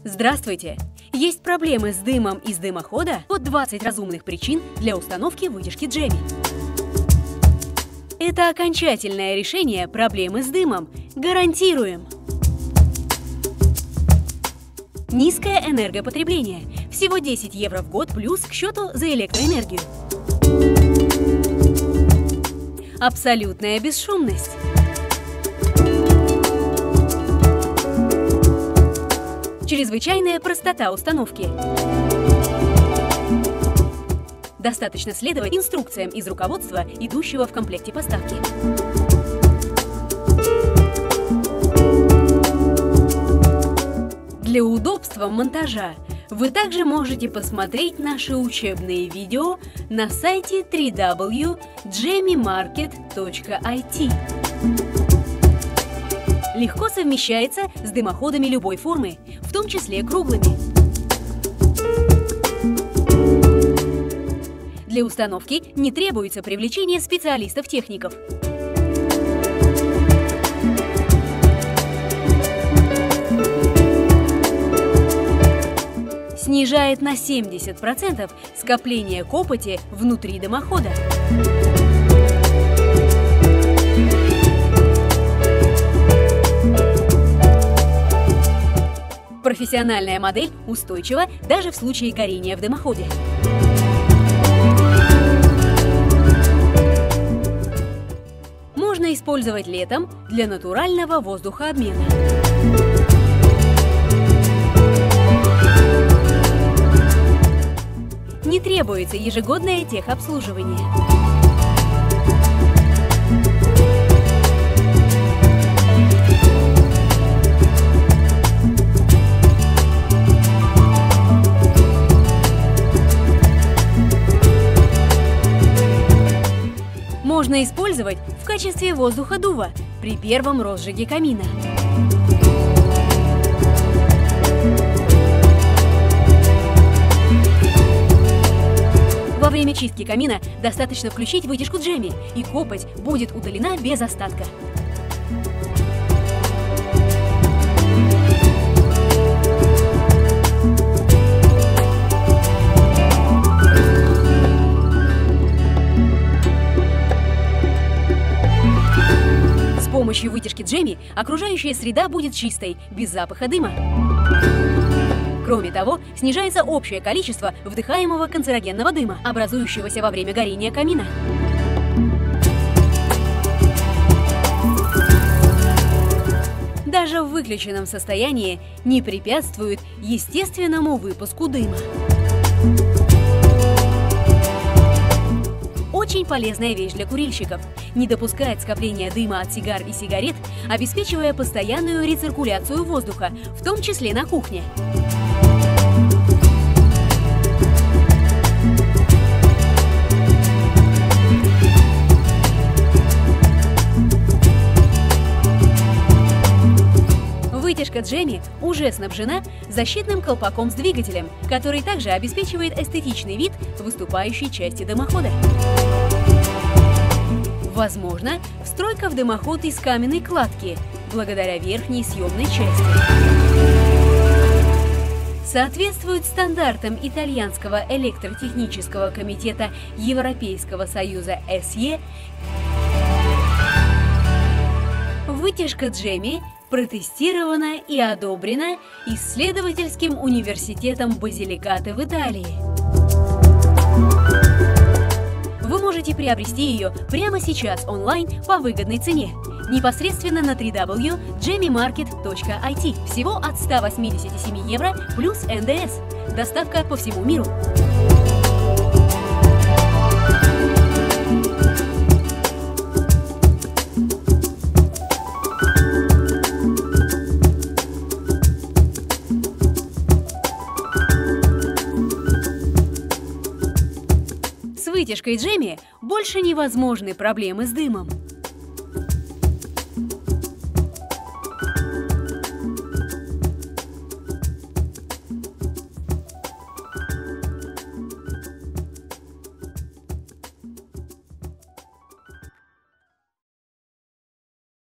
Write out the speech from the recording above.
Здравствуйте! Есть проблемы с дымом из дымохода? Вот 20 разумных причин для установки вытяжки Джеми. Это окончательное решение проблемы с дымом. Гарантируем! Низкое энергопотребление. Всего 10 евро в год плюс к счету за электроэнергию. Абсолютная бесшумность. Чрезвычайная простота установки. Достаточно следовать инструкциям из руководства, идущего в комплекте поставки. Для удобства монтажа вы также можете посмотреть наши учебные видео на сайте www.gemimarket.it. Легко совмещается с дымоходами любой формы, в том числе круглыми. Для установки не требуется привлечение специалистов-техников. Снижает на 70% скопление копоти внутри дымохода. Профессиональная модель устойчива даже в случае горения в дымоходе. Можно использовать летом для натурального воздухообмена. Не требуется ежегодное техобслуживание. Можно использовать в качестве воздуходува при первом розжиге камина. Во время чистки камина достаточно включить вытяжку Джеми, и копоть будет удалена без остатка. С помощью вытяжки Джеми окружающая среда будет чистой, без запаха дыма. Кроме того, снижается общее количество вдыхаемого канцерогенного дыма, образующегося во время горения камина. Даже в выключенном состоянии не препятствует естественному выпуску дыма. Очень полезная вещь для курильщиков. Не допускает скопления дыма от сигар и сигарет, обеспечивая постоянную рециркуляцию воздуха, в том числе на кухне. Вытяжка Джеми уже снабжена защитным колпаком с двигателем, который также обеспечивает эстетичный вид выступающей части дымохода. Возможно, встройка в дымоход из каменной кладки, благодаря верхней съемной части. Соответствует стандартам Итальянского электротехнического комитета Европейского союза СЕ. Вытяжка Джеми протестирована и одобрена исследовательским университетом Базиликаты в Италии. Вы можете приобрести ее прямо сейчас онлайн по выгодной цене, непосредственно на www.gemimarket.it. Всего от 187 евро плюс НДС. Доставка по всему миру. С вытяжкой Джеми больше невозможны проблемы с дымом.